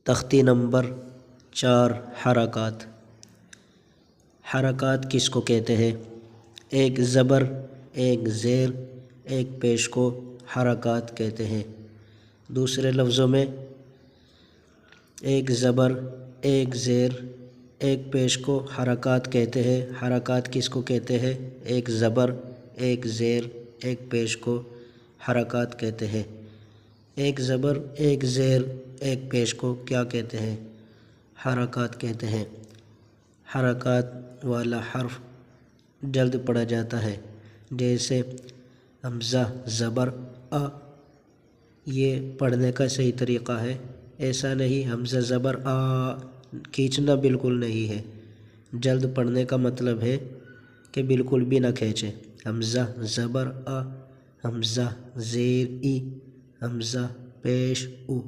تختی نمبر 4 حرکات۔ حرکات کس کو کہتے ہیں؟ ایک زبر، ایک زیر، ایک پیش کو حرکات کہتے ہیں۔ دوسرے لفظوں میں ایک زبر، ایک زیر، ایک پیش کو حرکات کہتے ہیں۔ حرکات کس کو کہتے ہیں؟ ایک زبر، ایک زیر، ایک پیش کو حرکات کہتے ہیں۔ ایک زبر، ایک زیر، ایک پیش کو کیا کہتے ہیں؟ حرکات کہتے ہیں۔ حرکات والا حرف جلد پڑھا جاتا ہے، جیسے حمزہ زبر آ، یہ پڑھنے کا صحیح طریقہ ہے۔ ایسا نہیں حمزہ زبر آ کھینچنا بالکل نہیں ہے۔ جلد پڑھنے کا مطلب ہے کہ بالکل بھی نہ کھینچیں۔ حمزہ زبر آ، حمزہ زیر ای، حمزہ پیش او۔